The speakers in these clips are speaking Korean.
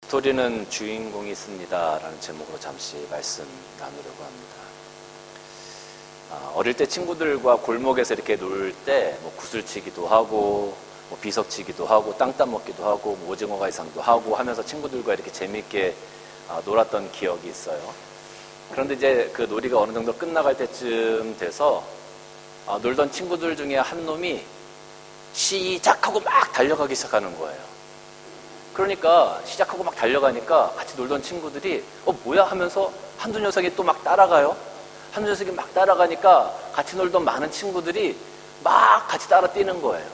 스토리는 주인공이 있습니다 라는 제목으로 잠시 말씀 나누려고 합니다. 어릴 때 친구들과 골목에서 이렇게 놀 때 구슬치기도 하고 비석치기도 하고 땅 따먹기도 하고 오징어 가이상도 하고 하면서 친구들과 이렇게 재미있게 놀았던 기억이 있어요. 그런데 이제 그 놀이가 어느 정도 끝나갈 때쯤 돼서 놀던 친구들 중에 한 놈이 시작하고 막 달려가기 시작하는 거예요. 그러니까 시작하고 막 달려가니까 같이 놀던 친구들이 뭐야 하면서 한두 녀석이 또 막 따라가요. 한두 녀석이 막 따라가니까 같이 놀던 많은 친구들이 막 같이 따라 뛰는 거예요.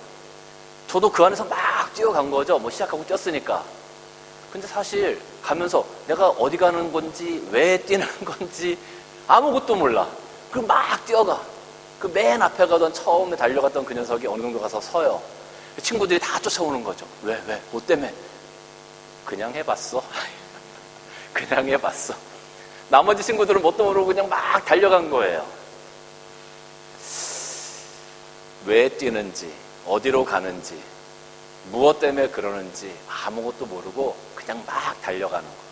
저도 그 안에서 막 뛰어간 거죠. 시작하고 뛰었으니까. 근데 사실 가면서 내가 어디 가는 건지 왜 뛰는 건지 아무것도 몰라. 그리고 막 뛰어가. 그 맨 앞에 가던 처음에 달려갔던 그 녀석이 어느 정도 가서 서요. 친구들이 다 쫓아오는 거죠. 왜? 뭐 때문에? 그냥 해봤어. 그냥 해봤어. 나머지 친구들은 뭣도 모르고 그냥 막 달려간 거예요. 왜 뛰는지, 어디로 가는지, 무엇 때문에 그러는지 아무것도 모르고 그냥 막 달려가는 거예요.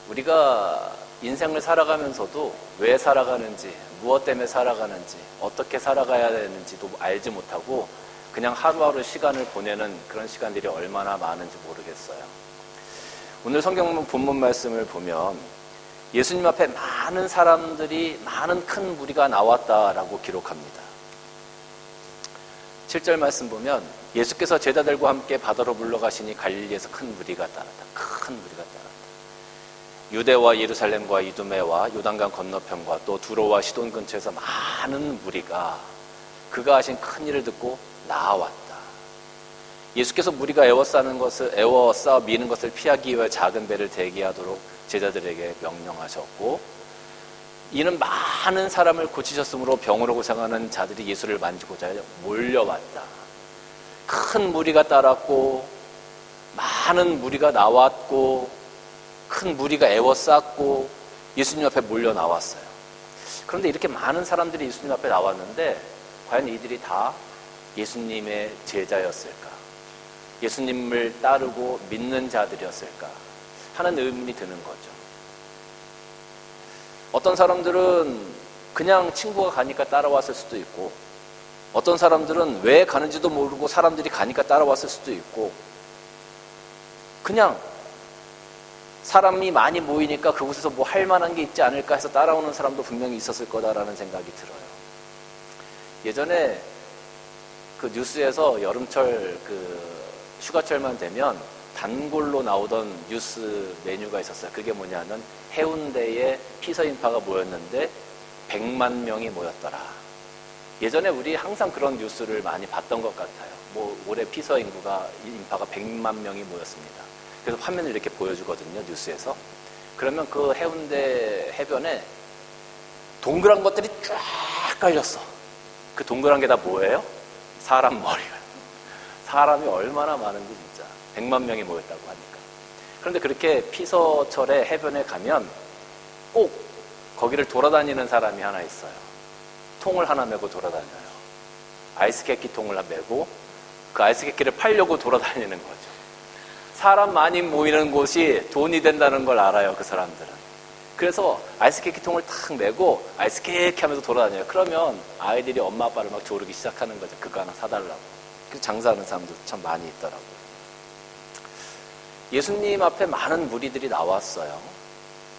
우리가 인생을 살아가면서도 왜 살아가는지, 무엇 때문에 살아가는지, 어떻게 살아가야 되는지도 알지 못하고 그냥 하루하루 시간을 보내는 그런 시간들이 얼마나 많은지 모르겠어요. 오늘 성경 본문 말씀을 보면 예수님 앞에 많은 사람들이, 많은 큰 무리가 나왔다라고 기록합니다. 7절 말씀 보면 예수께서 제자들과 함께 바다로 물러가시니 갈릴리에서 큰 무리가 따랐다. 큰 무리가 따랐다. 유대와 예루살렘과 이두메와 요단강 건너편과 또 두로와 시돈 근처에서 많은 무리가 그가 하신 큰 일을 듣고 나왔다. 예수께서 무리가 에워싸 미는 것을 피하기 위해 작은 배를 대기하도록 제자들에게 명령하셨고, 이는 많은 사람을 고치셨으므로 병으로 고생하는 자들이 예수를 만지고자 몰려왔다. 큰 무리가 따랐고 많은 무리가 나왔고 큰 무리가 에워쌌고 예수님 앞에 몰려 나왔어요. 그런데 이렇게 많은 사람들이 예수님 앞에 나왔는데 과연 이들이 다 예수님의 제자였을까? 예수님을 따르고 믿는 자들이었을까? 하는 의문이 드는 거죠. 어떤 사람들은 그냥 친구가 가니까 따라왔을 수도 있고, 어떤 사람들은 왜 가는지도 모르고 사람들이 가니까 따라왔을 수도 있고, 그냥 사람이 많이 모이니까 그곳에서 뭐 할 만한 게 있지 않을까 해서 따라오는 사람도 분명히 있었을 거다라는 생각이 들어요. 예전에 그 뉴스에서 여름철 휴가철만 되면 단골로 나오던 뉴스 메뉴가 있었어요. 그게 뭐냐면 해운대에 피서 인파가 모였는데 100만 명이 모였더라. 예전에 우리 항상 그런 뉴스를 많이 봤던 것 같아요. 올해 피서 인파가 100만 명이 모였습니다. 그래서 화면을 이렇게 보여주거든요, 뉴스에서. 그러면 그 해운대 해변에 동그란 것들이 쫙 깔렸어. 그 동그란 게 다 뭐예요? 사람 머리가. 사람이 얼마나 많은지 진짜 100만 명이 모였다고 하니까. 그런데 그렇게 피서철에 해변에 가면 꼭 거기를 돌아다니는 사람이 하나 있어요. 통을 하나 메고 돌아다녀요. 아이스케키 통을 메고 그 아이스케키를 팔려고 돌아다니는 거죠. 사람 많이 모이는 곳이 돈이 된다는 걸 알아요, 그 사람들은. 그래서 아이스케키 통을 탁 메고 아이스케키 하면서 돌아다녀요. 그러면 아이들이 엄마 아빠를 막 조르기 시작하는 거죠. 그거 하나 사달라고. 그래서 장사하는 사람도 참 많이 있더라고요. 예수님 앞에 많은 무리들이 나왔어요.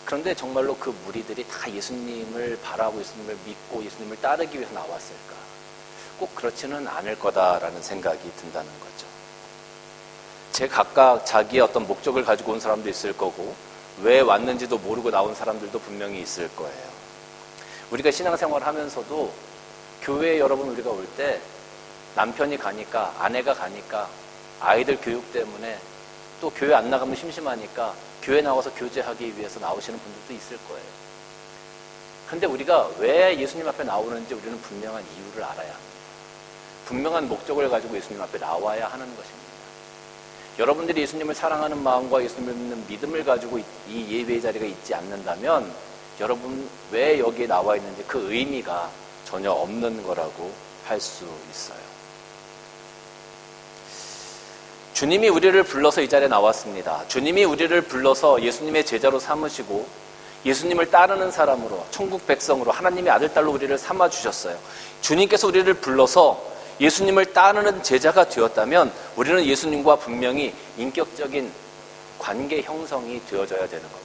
그런데 정말로 그 무리들이 다 예수님을 바라고 예수님을 믿고 예수님을 따르기 위해서 나왔을까? 꼭 그렇지는 않을 거다라는 생각이 든다는 거죠. 각각 자기의 어떤 목적을 가지고 온 사람도 있을 거고 왜 왔는지도 모르고 나온 사람들도 분명히 있을 거예요. 우리가 신앙생활을 하면서도 교회에 여러분 우리가 올 때 남편이 가니까, 아내가 가니까, 아이들 교육 때문에 또 교회 안 나가면 심심하니까 교회 나와서 교제하기 위해서 나오시는 분들도 있을 거예요. 그런데 우리가 왜 예수님 앞에 나오는지 우리는 분명한 이유를 알아야 합니다. 분명한 목적을 가지고 예수님 앞에 나와야 하는 것입니다. 여러분들이 예수님을 사랑하는 마음과 예수님을 믿는 믿음을 가지고 이 예배의 자리가 있지 않는다면 여러분 왜 여기에 나와 있는지 그 의미가 전혀 없는 거라고 할 수 있어요. 주님이 우리를 불러서 이 자리에 나왔습니다. 주님이 우리를 불러서 예수님의 제자로 삼으시고 예수님을 따르는 사람으로, 천국 백성으로, 하나님의 아들, 딸로 우리를 삼아주셨어요. 주님께서 우리를 불러서 예수님을 따르는 제자가 되었다면 우리는 예수님과 분명히 인격적인 관계 형성이 되어져야 되는 겁니다.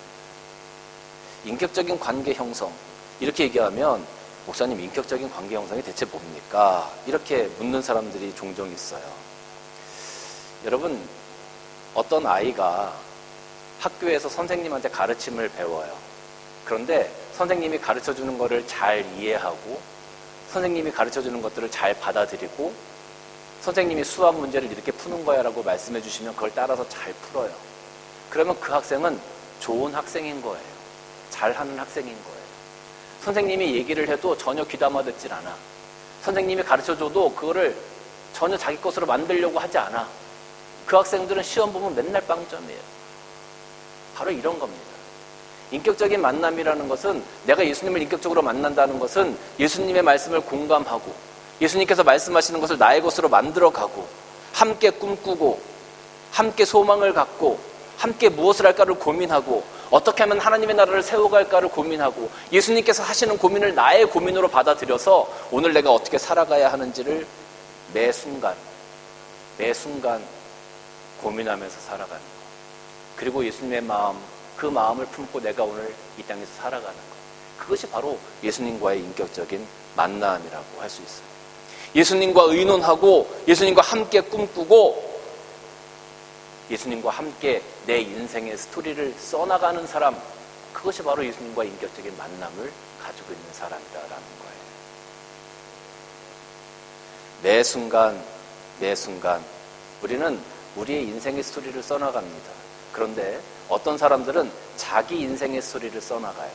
인격적인 관계 형성. 이렇게 얘기하면 목사님, 인격적인 관계 형성이 대체 뭡니까? 이렇게 묻는 사람들이 종종 있어요. 여러분, 어떤 아이가 학교에서 선생님한테 가르침을 배워요. 그런데 선생님이 가르쳐주는 것을 잘 이해하고 선생님이 가르쳐주는 것들을 잘 받아들이고 선생님이 수학 문제를 이렇게 푸는 거야 라고 말씀해 주시면 그걸 따라서 잘 풀어요. 그러면 그 학생은 좋은 학생인 거예요. 잘하는 학생인 거예요. 선생님이 얘기를 해도 전혀 귀담아 듣질 않아. 선생님이 가르쳐줘도 그거를 전혀 자기 것으로 만들려고 하지 않아. 그 학생들은 시험 보면 맨날 빵점이에요. 바로 이런 겁니다. 인격적인 만남이라는 것은, 내가 예수님을 인격적으로 만난다는 것은 예수님의 말씀을 공감하고 예수님께서 말씀하시는 것을 나의 것으로 만들어가고 함께 꿈꾸고 함께 소망을 갖고 함께 무엇을 할까를 고민하고 어떻게 하면 하나님의 나라를 세워갈까를 고민하고 예수님께서 하시는 고민을 나의 고민으로 받아들여서 오늘 내가 어떻게 살아가야 하는지를 매 순간 고민하면서 살아가는 것. 그리고 예수님의 마음, 그 마음을 품고 내가 오늘 이 땅에서 살아가는 것. 그것이 바로 예수님과의 인격적인 만남이라고 할 수 있어요. 예수님과 의논하고 예수님과 함께 꿈꾸고 예수님과 함께 내 인생의 스토리를 써나가는 사람, 그것이 바로 예수님과의 인격적인 만남을 가지고 있는 사람이라는 거예요. 매 순간 우리는 우리의 인생의 스토리를 써나갑니다. 그런데 어떤 사람들은 자기 인생의 스토리를 써나가요.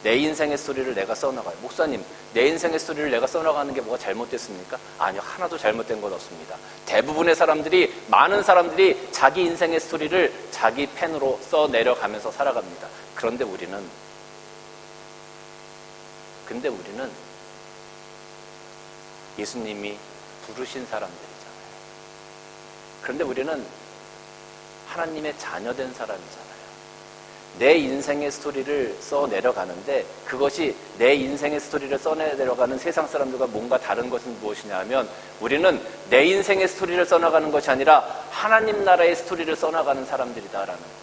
내 인생의 스토리를 내가 써나가요. 목사님, 내 인생의 스토리를 내가 써나가는 게 뭐가 잘못됐습니까? 아니요, 하나도 잘못된 건 없습니다. 대부분의 사람들이, 많은 사람들이 자기 인생의 스토리를 자기 펜으로 써내려가면서 살아갑니다. 그런데 우리는 예수님이 부르신 사람들이잖아요. 그런데 우리는 하나님의 자녀된 사람이잖아요. 내 인생의 스토리를 써내려가는데 그것이 내 인생의 스토리를 써내려가는 세상 사람들과 뭔가 다른 것은 무엇이냐 하면 우리는 내 인생의 스토리를 써나가는 것이 아니라 하나님 나라의 스토리를 써나가는 사람들이다라는 거예요.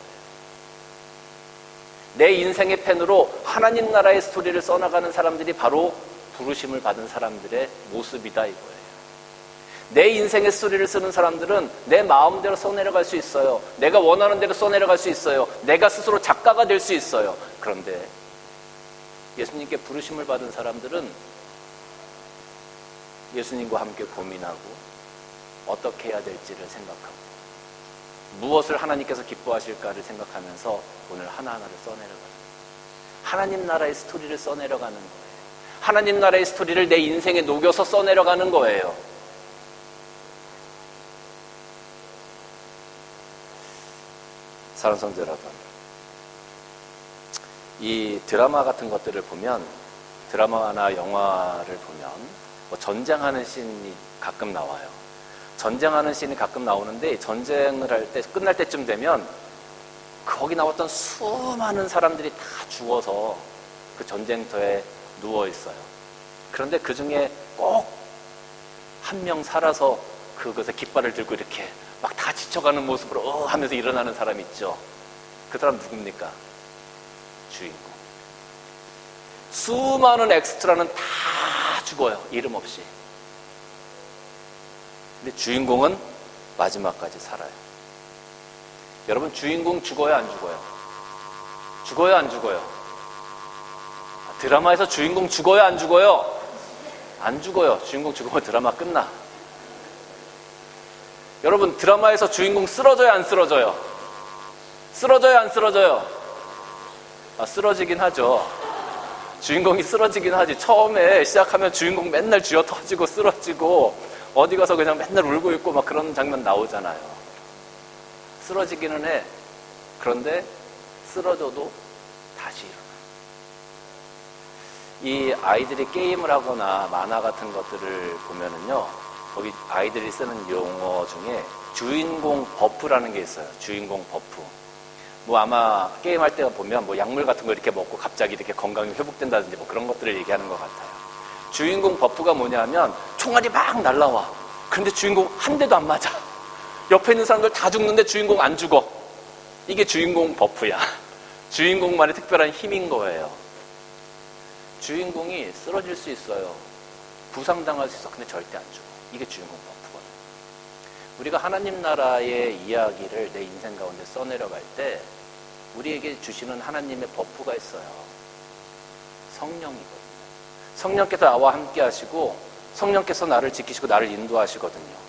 내 인생의 펜으로 하나님 나라의 스토리를 써나가는 사람들이 바로 부르심을 받은 사람들의 모습이다 이거예요. 내 인생의 스토리를 쓰는 사람들은 내 마음대로 써내려갈 수 있어요. 내가 원하는 대로 써내려갈 수 있어요. 내가 스스로 작가가 될 수 있어요. 그런데 예수님께 부르심을 받은 사람들은 예수님과 함께 고민하고 어떻게 해야 될지를 생각하고 무엇을 하나님께서 기뻐하실까를 생각하면서 오늘 하나하나를 써내려가요. 하나님 나라의 스토리를 써내려가는 거예요. 하나님 나라의 스토리를 내 인생에 녹여서 써내려가는 거예요. 사랑하는 성도 여러분, 이 드라마 같은 것들을 보면, 드라마나 영화를 보면 뭐 전쟁하는 씬이 가끔 나와요. 전쟁하는 씬이 가끔 나오는데 전쟁을 할 때 끝날 때쯤 되면 거기 나왔던 수많은 사람들이 다 죽어서 그 전쟁터에 누워 있어요. 그런데 그 중에 꼭 한 명 살아서 그것에 깃발을 들고 이렇게 막 다 지쳐가는 모습으로 하면서 일어나는 사람이 있죠. 그 사람 누굽니까? 주인공. 수많은 엑스트라는 다 죽어요. 이름 없이. 근데 주인공은 마지막까지 살아요. 여러분, 주인공 죽어요, 안 죽어요? 죽어요, 안 죽어요? 드라마에서 주인공 죽어요, 안 죽어요? 안 죽어요. 주인공 죽으면 드라마 끝나. 여러분, 드라마에서 주인공 쓰러져요, 안 쓰러져요? 쓰러져요, 안 쓰러져요? 쓰러지긴 하죠. 주인공이 쓰러지긴 하지. 처음에 시작하면 주인공 맨날 쥐어 터지고 쓰러지고 어디 가서 그냥 맨날 울고 있고 막 그런 장면 나오잖아요. 쓰러지기는 해. 그런데 쓰러져도 다시 일어나. 이 아이들이 게임을 하거나 만화 같은 것들을 보면은요, 거기 아이들이 쓰는 용어 중에 주인공 버프라는 게 있어요. 주인공 버프. 뭐 아마 게임할 때 보면 뭐 약물 같은 거 이렇게 먹고 갑자기 이렇게 건강이 회복된다든지 뭐 그런 것들을 얘기하는 것 같아요. 주인공 버프가 뭐냐면 총알이 막 날라와. 그런데 주인공 한 대도 안 맞아. 옆에 있는 사람들 다 죽는데 주인공 안 죽어. 이게 주인공 버프야. 주인공만의 특별한 힘인 거예요. 주인공이 쓰러질 수 있어요. 부상당할 수 있어. 근데 절대 안 죽어. 이게 주인공 버프거든요. 우리가 하나님 나라의 이야기를 내 인생 가운데 써내려갈 때 우리에게 주시는 하나님의 버프가 있어요. 성령이거든요. 성령께서 나와 함께 하시고 성령께서 나를 지키시고 나를 인도하시거든요.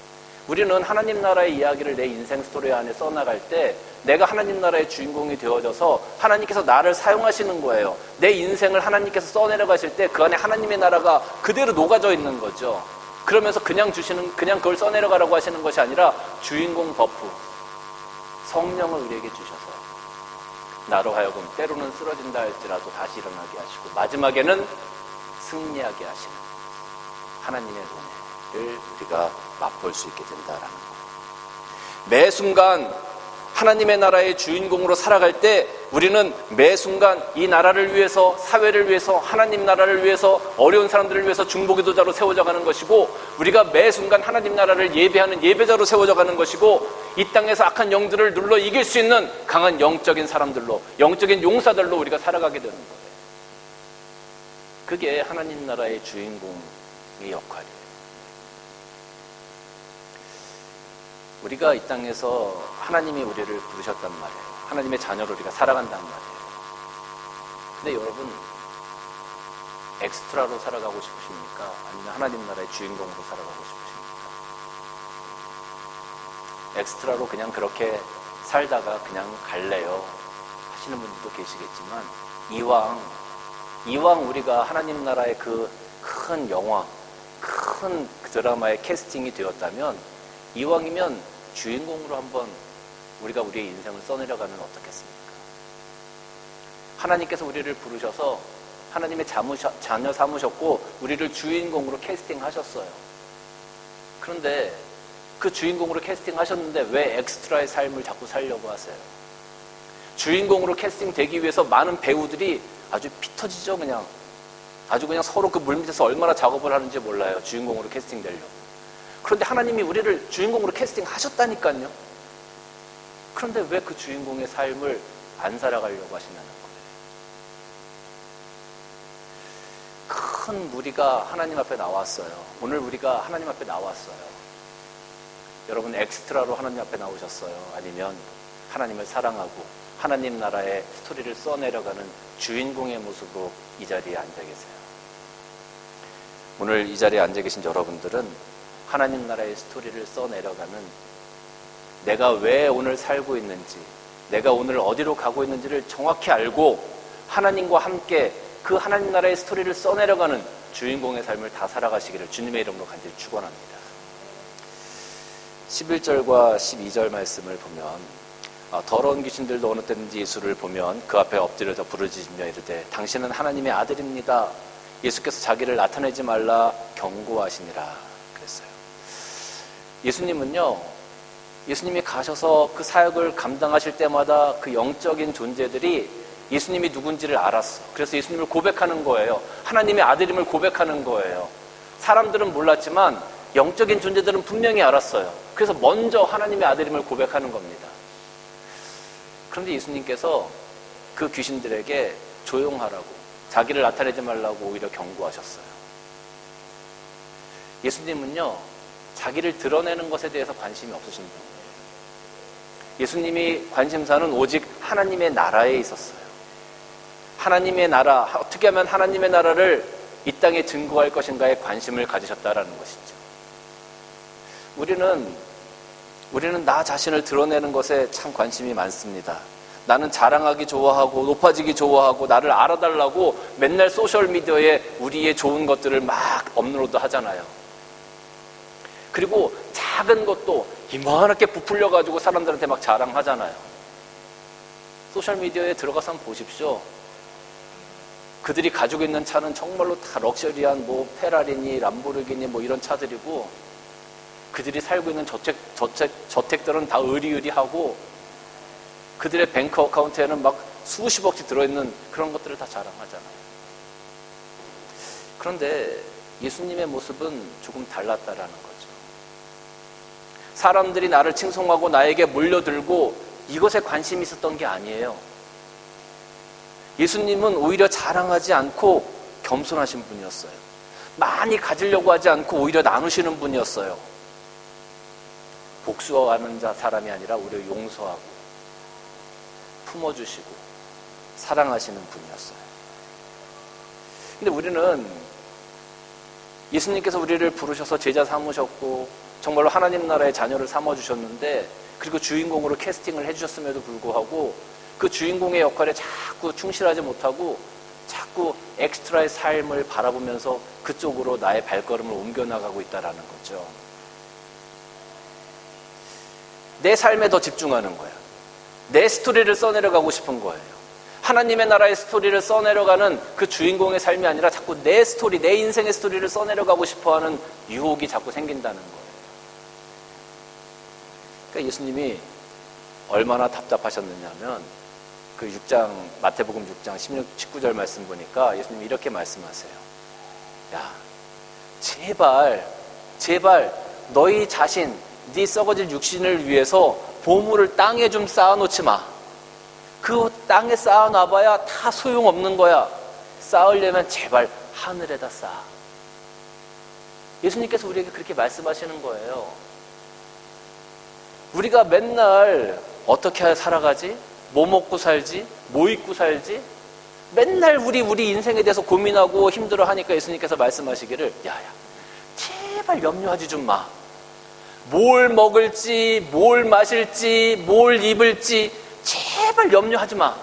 우리는 하나님 나라의 이야기를 내 인생 스토리 안에 써나갈 때 내가 하나님 나라의 주인공이 되어져서 하나님께서 나를 사용하시는 거예요. 내 인생을 하나님께서 써내려가실 때 그 안에 하나님의 나라가 그대로 녹아져 있는 거죠. 그러면서 그냥 그걸 써내려가라고 하시는 것이 아니라 주인공 버프, 성령을 우리에게 주셔서 나로 하여금 때로는 쓰러진다 할지라도 다시 일어나게 하시고 마지막에는 승리하게 하시는 하나님의 은혜를 우리가 맛볼 수 있게 된다라는 것. 매 순간 하나님의 나라의 주인공으로 살아갈 때 우리는 매 순간 이 나라를 위해서, 사회를 위해서, 하나님 나라를 위해서, 어려운 사람들을 위해서 중보기도자로 세워져 가는 것이고, 우리가 매 순간 하나님 나라를 예배하는 예배자로 세워져 가는 것이고, 이 땅에서 악한 영들을 눌러 이길 수 있는 강한 영적인 사람들로, 영적인 용사들로 우리가 살아가게 되는 거예요. 그게 하나님 나라의 주인공의 역할이에요. 우리가 이 땅에서 하나님이 우리를 부르셨단 말이에요. 하나님의 자녀로 우리가 살아간단 말이에요. 근데 여러분, 엑스트라로 살아가고 싶으십니까? 아니면 하나님 나라의 주인공으로 살아가고 싶으십니까? 엑스트라로 그냥 그렇게 살다가 그냥 갈래요 하시는 분들도 계시겠지만, 이왕 우리가 하나님 나라의 그 큰 영화, 큰 드라마의 캐스팅이 되었다면, 이왕이면 주인공으로 한번 우리가 우리의 인생을 써내려가면 어떻겠습니까? 하나님께서 우리를 부르셔서 하나님의 자녀 삼으셨고 우리를 주인공으로 캐스팅하셨어요. 그런데 그 주인공으로 캐스팅하셨는데 왜 엑스트라의 삶을 자꾸 살려고 하세요? 주인공으로 캐스팅되기 위해서 많은 배우들이 아주 피 터지죠. 아주 그냥 서로 그 물밑에서 얼마나 작업을 하는지 몰라요. 주인공으로 캐스팅되려고. 그런데 하나님이 우리를 주인공으로 캐스팅하셨다니까요. 그런데 왜 그 주인공의 삶을 안 살아가려고 하시냐는 거예요. 큰 무리가 하나님 앞에 나왔어요. 오늘 우리가 하나님 앞에 나왔어요. 여러분 엑스트라로 하나님 앞에 나오셨어요? 아니면 하나님을 사랑하고 하나님 나라의 스토리를 써내려가는 주인공의 모습으로 이 자리에 앉아 계세요? 오늘 이 자리에 앉아 계신 여러분들은 하나님 나라의 스토리를 써내려가는, 내가 왜 오늘 살고 있는지, 내가 오늘 어디로 가고 있는지를 정확히 알고 하나님과 함께 그 하나님 나라의 스토리를 써내려가는 주인공의 삶을 다 살아가시기를 주님의 이름으로 간절히 축원합니다. 11절과 12절 말씀을 보면 더러운 귀신들도 어느 때든지 예수를 보면 그 앞에 엎드려서 부르짖으며 이르되 당신은 하나님의 아들입니다. 예수께서 자기를 나타내지 말라 경고하시니라 그랬어요. 예수님이 가셔서 그 사역을 감당하실 때마다 그 영적인 존재들이 예수님이 누군지를 알았어. 그래서 예수님을 고백하는 거예요. 하나님의 아들임을 고백하는 거예요. 사람들은 몰랐지만 영적인 존재들은 분명히 알았어요. 그래서 먼저 하나님의 아들임을 고백하는 겁니다. 그런데 예수님께서 그 귀신들에게 조용하라고, 자기를 나타내지 말라고 오히려 경고하셨어요. 예수님은요, 자기를 드러내는 것에 대해서 관심이 없으신 분이에요. 예수님이 관심사는 오직 하나님의 나라에 있었어요. 하나님의 나라, 어떻게 하면 하나님의 나라를 이 땅에 증거할 것인가에 관심을 가지셨다라는 것이죠. 우리는 나 자신을 드러내는 것에 참 관심이 많습니다. 나는 자랑하기 좋아하고 높아지기 좋아하고 나를 알아달라고 맨날 소셜미디어에 우리의 좋은 것들을 막 업로드 하잖아요. 그리고 작은 것도 이만하게 부풀려가지고 사람들한테 막 자랑하잖아요. 소셜미디어에 들어가서 한번 보십시오. 그들이 가지고 있는 차는 정말로 다 럭셔리한 뭐 페라리니 람보르기니 뭐 이런 차들이고, 그들이 살고 있는 저택들은 다 으리으리하고 그들의 뱅크 어카운트에는 막 수십억씩 들어있는 그런 것들을 다 자랑하잖아요. 그런데 예수님의 모습은 조금 달랐다라는 거죠. 사람들이 나를 칭송하고 나에게 몰려들고 이것에 관심이 있었던 게 아니에요. 예수님은 오히려 자랑하지 않고 겸손하신 분이었어요. 많이 가지려고 하지 않고 오히려 나누시는 분이었어요. 복수하는 사람이 아니라 오히려 용서하고 품어주시고 사랑하시는 분이었어요. 근데 우리는 예수님께서 우리를 부르셔서 제자 삼으셨고 정말로 하나님 나라의 자녀를 삼아주셨는데, 그리고 주인공으로 캐스팅을 해주셨음에도 불구하고 그 주인공의 역할에 자꾸 충실하지 못하고 자꾸 엑스트라의 삶을 바라보면서 그쪽으로 나의 발걸음을 옮겨나가고 있다는 거죠. 내 삶에 더 집중하는 거야. 내 스토리를 써내려가고 싶은 거예요. 하나님의 나라의 스토리를 써내려가는 그 주인공의 삶이 아니라 자꾸 내 스토리, 내 인생의 스토리를 써내려가고 싶어하는 유혹이 자꾸 생긴다는 거예요. 그러니까 예수님이 얼마나 답답하셨느냐면 그 6장, 마태복음 6장 16, 19절 말씀 보니까 예수님이 이렇게 말씀하세요. 야, 제발 너희 자신, 네 썩어질 육신을 위해서 보물을 땅에 좀 쌓아놓지 마. 그 땅에 쌓아놔봐야 다 소용없는 거야. 쌓으려면 제발 하늘에다 쌓아. 예수님께서 우리에게 그렇게 말씀하시는 거예요. 우리가 맨날 어떻게 살아가지? 뭐 먹고 살지? 뭐 입고 살지? 맨날 우리 인생에 대해서 고민하고 힘들어하니까 예수님께서 말씀하시기를, 야야, 제발 염려하지 좀 마. 뭘 먹을지, 뭘 마실지, 뭘 입을지 제발 염려하지 마.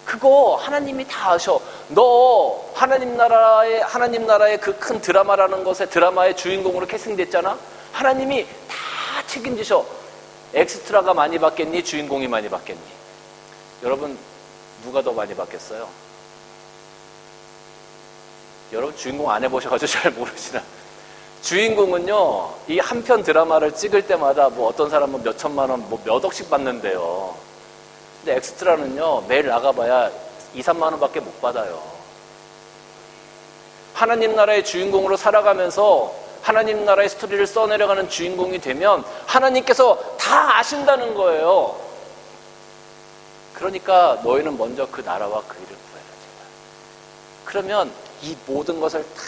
그거 하나님이 다 아셔. 너 하나님 나라의 그 큰 드라마라는 것에 드라마의 주인공으로 캐스팅됐잖아. 하나님이 다 책임지셔. 엑스트라가 많이 받겠니? 주인공이 많이 받겠니? 여러분, 누가 더 많이 받겠어요? 여러분 주인공 안 해보셔가지고 잘 모르시나? 주인공은요, 이 한 편 드라마를 찍을 때마다 뭐 어떤 사람은 몇 천만 원, 뭐 몇 억씩 받는데요. 근데 엑스트라는요, 매일 나가봐야 2, 3만 원밖에 못 받아요. 하나님 나라의 주인공으로 살아가면서 하나님 나라의 스토리를 써내려가는 주인공이 되면 하나님께서 다 아신다는 거예요. 그러니까 너희는 먼저 그 나라와 그 일을 구해라. 그러면 이 모든 것을 다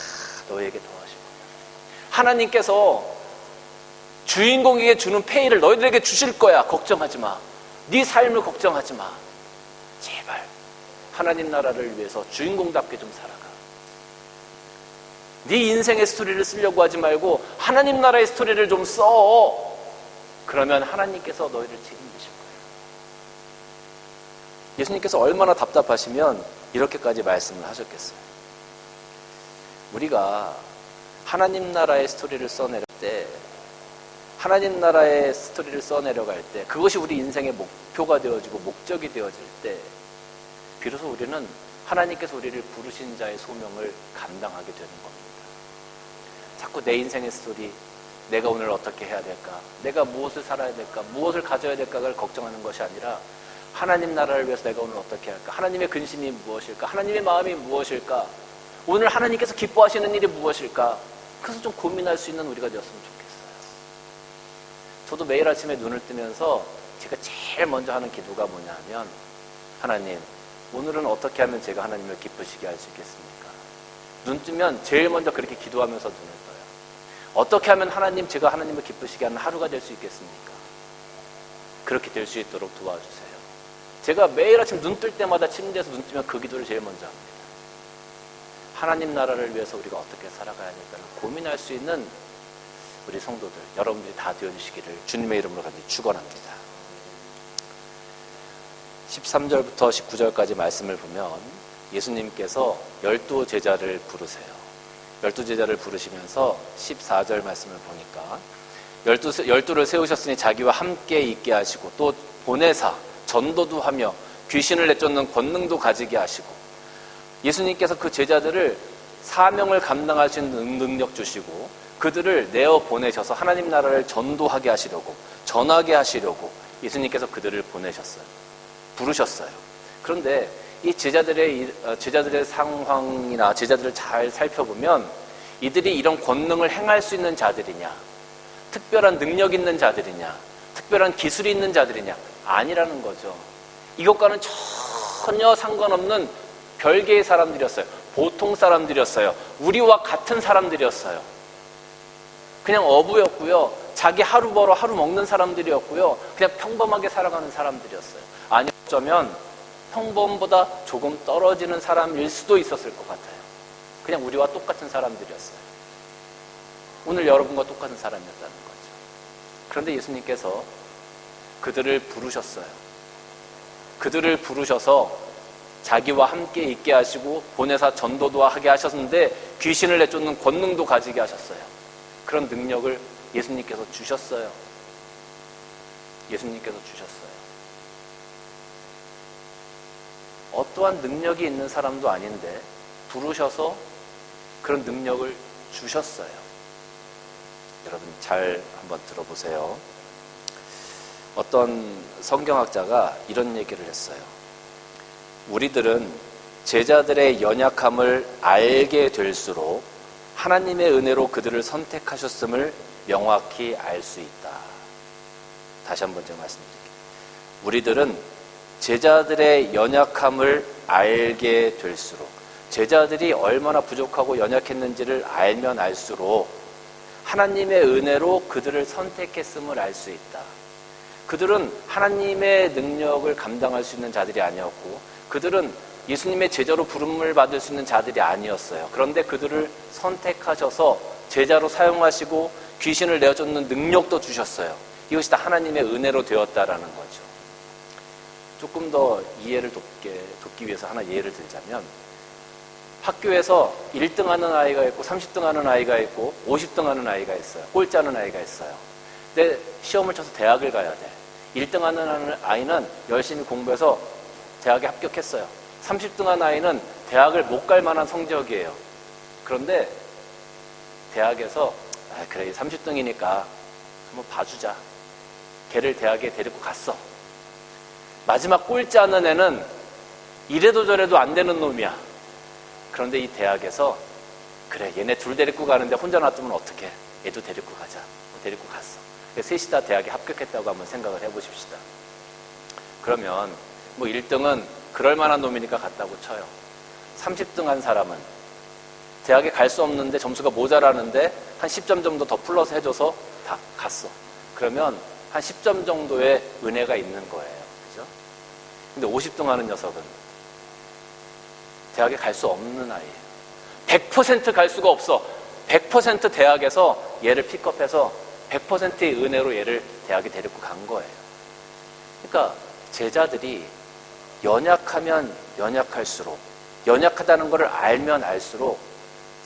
너희에게 도와줄 거야. 하나님께서 주인공에게 주는 페이를 너희들에게 주실 거야. 걱정하지 마. 네 삶을 걱정하지 마. 제발 하나님 나라를 위해서 주인공답게 좀 살아가. 네 인생의 스토리를 쓰려고 하지 말고 하나님 나라의 스토리를 좀 써. 그러면 하나님께서 너희를 책임지실 거예요. 예수님께서 얼마나 답답하시면 이렇게까지 말씀을 하셨겠어요. 우리가 하나님 나라의 스토리를 써내릴 때, 하나님 나라의 스토리를 써내려갈 때, 그것이 우리 인생의 목표가 되어지고 목적이 되어질 때, 비로소 우리는 하나님께서 우리를 부르신 자의 소명을 감당하게 되는 겁니다. 자꾸 내 인생의 스토리, 내가 오늘 어떻게 해야 될까, 내가 무엇을 살아야 될까, 무엇을 가져야 될까를 걱정하는 것이 아니라 하나님 나라를 위해서 내가 오늘 어떻게 할까, 하나님의 근심이 무엇일까, 하나님의 마음이 무엇일까, 오늘 하나님께서 기뻐하시는 일이 무엇일까, 그래서 좀 고민할 수 있는 우리가 되었으면 좋겠어요. 저도 매일 아침에 눈을 뜨면서 제가 제일 먼저 하는 기도가 뭐냐면, 하나님, 오늘은 어떻게 하면 제가 하나님을 기쁘시게 할 수 있겠습니까? 눈 뜨면 제일 먼저 그렇게 기도하면서 눈을 떠요. 어떻게 하면 하나님, 제가 하나님을 기쁘시게 하는 하루가 될 수 있겠습니까? 그렇게 될 수 있도록 도와주세요. 제가 매일 아침 눈 뜰 때마다 침대에서 눈 뜨면 그 기도를 제일 먼저 합니다. 하나님 나라를 위해서 우리가 어떻게 살아가야 할까를 고민할 수 있는 우리 성도들, 여러분들이 다 되어주시기를 주님의 이름으로 간절히 축원합니다. 13절부터 19절까지 말씀을 보면 예수님께서 12 제자를 부르세요. 12 제자를 부르시면서 14절 말씀을 보니까 12를 세우셨으니 자기와 함께 있게 하시고 또 보내사 전도도 하며 귀신을 내쫓는 권능도 가지게 하시고, 예수님께서 그 제자들을 사명을 감당할 수 있는 능력 주시고 그들을 내어 보내셔서 하나님 나라를 전도하게 하시려고, 전하게 하시려고 예수님께서 그들을 보내셨어요. 부르셨어요. 그런데 이 제자들의 상황이나 제자들을 잘 살펴보면 이들이 이런 권능을 행할 수 있는 자들이냐, 특별한 능력 있는 자들이냐, 특별한 기술이 있는 자들이냐, 아니라는 거죠. 이것과는 전혀 상관없는 별개의 사람들이었어요. 보통 사람들이었어요. 우리와 같은 사람들이었어요. 그냥 어부였고요. 자기 하루 벌어 하루 먹는 사람들이었고요. 그냥 평범하게 살아가는 사람들이었어요. 아니, 어쩌면 평범보다 조금 떨어지는 사람일 수도 있었을 것 같아요. 그냥 우리와 똑같은 사람들이었어요. 오늘 여러분과 똑같은 사람이었다는 거죠. 그런데 예수님께서 그들을 부르셨어요. 그들을 부르셔서 자기와 함께 있게 하시고 보내사 전도도 하게 하셨는데 귀신을 내쫓는 권능도 가지게 하셨어요. 그런 능력을 예수님께서 주셨어요. 예수님께서 주셨어요. 어떠한 능력이 있는 사람도 아닌데 부르셔서 그런 능력을 주셨어요. 여러분 잘 한번 들어보세요. 어떤 성경학자가 이런 얘기를 했어요. 우리들은 제자들의 연약함을 알게 될수록 하나님의 은혜로 그들을 선택하셨음을 명확히 알 수 있다. 다시 한번 제가 말씀드릴게요. 우리들은 제자들의 연약함을 알게 될수록, 제자들이 얼마나 부족하고 연약했는지를 알면 알수록 하나님의 은혜로 그들을 선택했음을 알 수 있다. 그들은 하나님의 능력을 감당할 수 있는 자들이 아니었고 그들은 예수님의 제자로 부름을 받을 수 있는 자들이 아니었어요. 그런데 그들을 선택하셔서 제자로 사용하시고 귀신을 내어쫓는 능력도 주셨어요. 이것이 다 하나님의 은혜로 되었다라는 거죠. 조금 더 이해를 돕기 위해서 하나 예를 들자면, 학교에서 1등 하는 아이가 있고 30등 하는 아이가 있고 50등 하는 아이가 있어요. 꼴찌하는 아이가 있어요. 근데 시험을 쳐서 대학을 가야 돼. 1등 하는 아이는 열심히 공부해서 대학에 합격했어요. 30등 하는 아이는 대학을 못 갈 만한 성적이에요. 그런데 대학에서 그래 30등이니까 한번 봐주자. 걔를 대학에 데리고 갔어. 마지막 꼴찌 하는 애는 이래도 저래도 안 되는 놈이야. 그런데 이 대학에서 그래 얘네 둘 데리고 가는데 혼자 놔두면 어떡해. 얘도 데리고 가자. 데리고 갔어. 셋이 다 대학에 합격했다고 한번 생각을 해보십시다. 그러면 뭐 1등은 그럴 만한 놈이니까 갔다고 쳐요. 30등 한 사람은 대학에 갈 수 없는데 점수가 모자라는데 한 10점 정도 더 플러스 해줘서 다 갔어. 그러면 한 10점 정도의 은혜가 있는 거예요. 그죠? 근데 50등 하는 녀석은 대학에 갈 수 없는 아이예요. 100% 갈 수가 없어. 100% 대학에서 얘를 픽업해서 100%의 은혜로 얘를 대학에 데리고 간 거예요. 그러니까 제자들이 연약하면 연약할수록, 연약하다는 것을 알면 알수록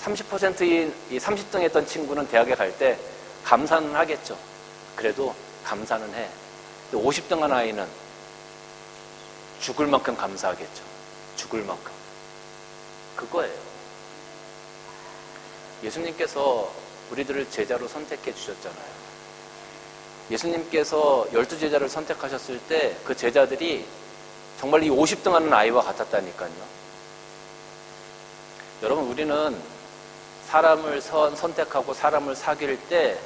30%인 이 30등 했던 친구는 대학에 갈 때 감사는 하겠죠. 그래도 감사는 해. 근데 50등 한 아이는 죽을 만큼 감사하겠죠. 죽을 만큼. 그거예요. 예수님께서 우리들을 제자로 선택해 주셨잖아요. 예수님께서 12제자를 선택하셨을 때 그 제자들이 정말 이 50등 하는 아이와 같았다니까요. 여러분, 우리는 사람을 선택하고 사람을 사귈 때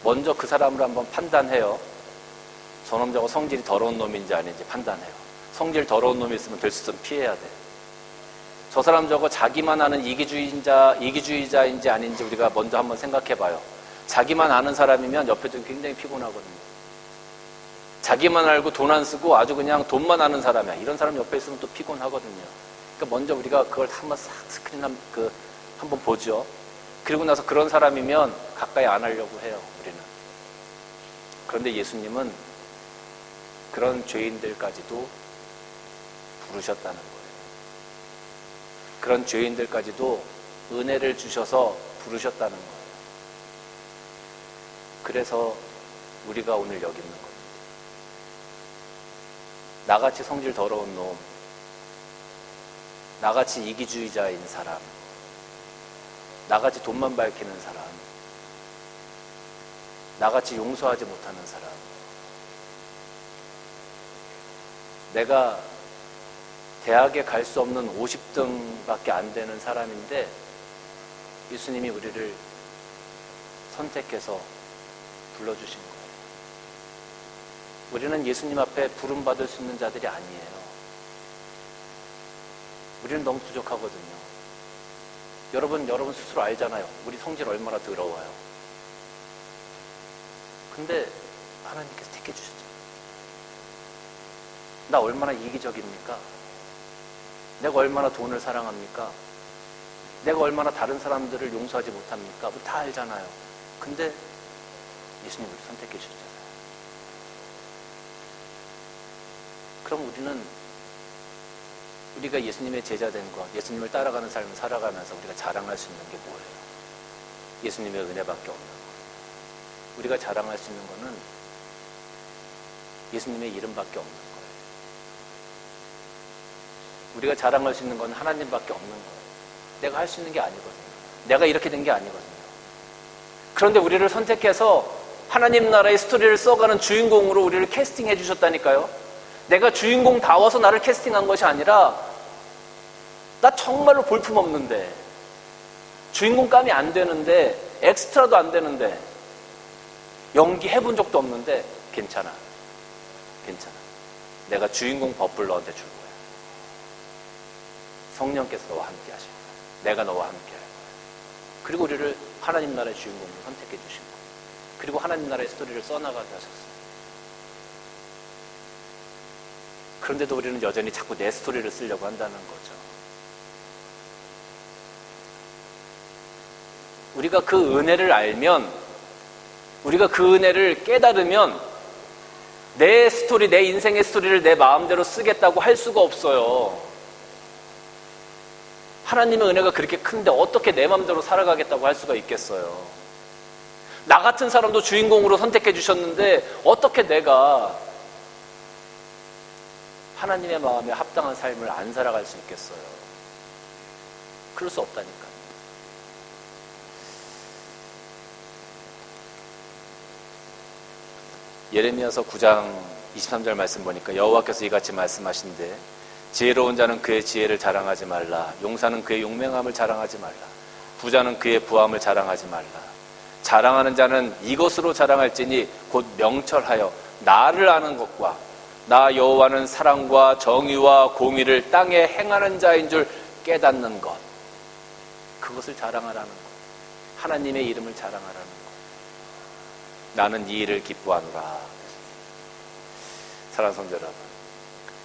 먼저 그 사람을 한번 판단해요. 저놈 저거 성질이 더러운 놈인지 아닌지 판단해요. 성질 더러운 놈이 있으면 될 수 있으면 피해야 돼. 저 사람 저거 자기만 아는 이기주의자인지 아닌지 우리가 먼저 한번 생각해봐요. 자기만 아는 사람이면 옆에도 굉장히 피곤하거든요. 자기만 알고 돈 안 쓰고 아주 그냥 돈만 아는 사람이야. 이런 사람 옆에 있으면 또 피곤하거든요. 그러니까 먼저 우리가 그걸 한번 싹 스크린 한번 보죠. 그리고 나서 그런 사람이면 가까이 안 하려고 해요, 우리는. 그런데 예수님은 그런 죄인들까지도 부르셨다는 거예요. 그런 죄인들까지도 은혜를 주셔서 부르셨다는 거예요. 그래서 우리가 오늘 여기 있는 겁니다. 나같이 성질 더러운 놈, 나같이 이기주의자인 사람, 나같이 돈만 밝히는 사람, 나같이 용서하지 못하는 사람, 내가 대학에 갈 수 없는 50등밖에 안 되는 사람인데 예수님이 우리를 선택해서 불러주신 거예요. 우리는 예수님 앞에 부름받을 수 있는 자들이 아니에요. 우리는 너무 부족하거든요. 여러분 스스로 알잖아요. 우리 성질 얼마나 더러워요. 근데 하나님께서 택해 주셨죠. 나 얼마나 이기적입니까? 내가 얼마나 돈을 사랑합니까? 내가 얼마나 다른 사람들을 용서하지 못합니까? 우리 다 알잖아요. 근데 예수님 우리 선택해 주셨잖아요. 그럼 우리가 예수님의 제자된 것, 예수님을 따라가는 삶을 살아가면서 우리가 자랑할 수 있는 게 뭐예요? 예수님의 은혜밖에 없는 거예요. 우리가 자랑할 수 있는 거는 예수님의 이름밖에 없는 거예요. 우리가 자랑할 수 있는 건 하나님밖에 없는 거예요. 내가 할 수 있는 게 아니거든요. 내가 이렇게 된 게 아니거든요. 그런데 우리를 선택해서 하나님 나라의 스토리를 써가는 주인공으로 우리를 캐스팅해 주셨다니까요. 내가 주인공다워서 나를 캐스팅한 것이 아니라 나 정말로 볼품없는데, 주인공감이 안 되는데, 엑스트라도 안 되는데, 연기해본 적도 없는데 괜찮아. 내가 주인공 버플 너한테 줄 거야. 성령께서 너와 함께 하실 거야. 내가 너와 함께 할 거야. 그리고 우리를 하나님 나라의 주인공으로 선택해 주신 거야. 그리고 하나님 나라의 스토리를 써나가게 하셨어요. 그런데도 우리는 여전히 자꾸 내 스토리를 쓰려고 한다는 거죠. 우리가 그 은혜를 알면, 우리가 그 은혜를 깨달으면 내 스토리, 내 인생의 스토리를 내 마음대로 쓰겠다고 할 수가 없어요. 하나님의 은혜가 그렇게 큰데 어떻게 내 마음대로 살아가겠다고 할 수가 있겠어요. 나 같은 사람도 주인공으로 선택해 주셨는데 어떻게 내가 하나님의 마음에 합당한 삶을 안 살아갈 수 있겠어요. 그럴 수 없다니까요. 예레미야서 9장 23절 말씀 보니까 여호와께서 이같이 말씀하신대, 지혜로운 자는 그의 지혜를 자랑하지 말라. 용사는 그의 용맹함을 자랑하지 말라. 부자는 그의 부함을 자랑하지 말라. 자랑하는 자는 이것으로 자랑할지니 곧 명철하여 나를 아는 것과 나 여호와는 사랑과 정의와 공의를 땅에 행하는 자인 줄 깨닫는 것. 그것을 자랑하라는 것. 하나님의 이름을 자랑하라는 것. 나는 이 일을 기뻐하노라. 사랑하는 성도 여러분,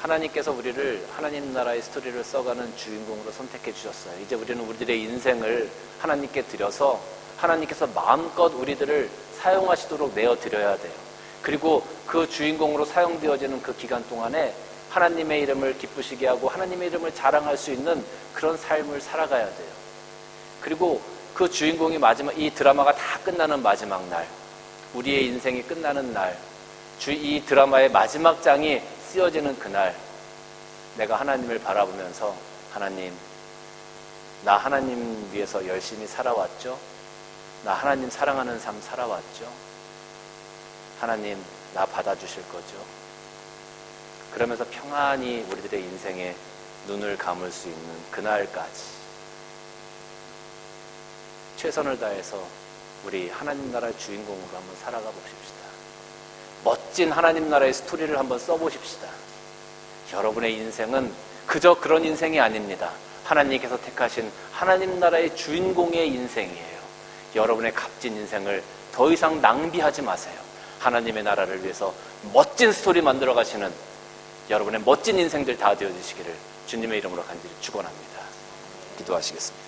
하나님께서 우리를 하나님 나라의 스토리를 써가는 주인공으로 선택해 주셨어요. 이제 우리는 우리들의 인생을 하나님께 드려서 하나님께서 마음껏 우리들을 사용하시도록 내어드려야 돼요. 그리고 그 주인공으로 사용되어지는 그 기간 동안에 하나님의 이름을 기쁘시게 하고 하나님의 이름을 자랑할 수 있는 그런 삶을 살아가야 돼요. 그리고 그 주인공이 이 드라마가 다 끝나는 마지막 날, 우리의 인생이 끝나는 날, 이 드라마의 마지막 장이 쓰여지는 그날, 내가 하나님을 바라보면서 하나님, 나 하나님 위해서 열심히 살아왔죠? 나 하나님 사랑하는 삶 살아왔죠? 하나님, 나 받아주실 거죠? 그러면서 평안히 우리들의 인생에 눈을 감을 수 있는 그날까지 최선을 다해서 우리 하나님 나라의 주인공으로 한번 살아가 보십시다. 멋진 하나님 나라의 스토리를 한번 써보십시다. 여러분의 인생은 그저 그런 인생이 아닙니다. 하나님께서 택하신 하나님 나라의 주인공의 인생이에요. 여러분의 값진 인생을 더 이상 낭비하지 마세요. 하나님의 나라를 위해서 멋진 스토리 만들어 가시는 여러분의 멋진 인생들 다 되어주시기를 주님의 이름으로 간절히 축원합니다. 기도하시겠습니다.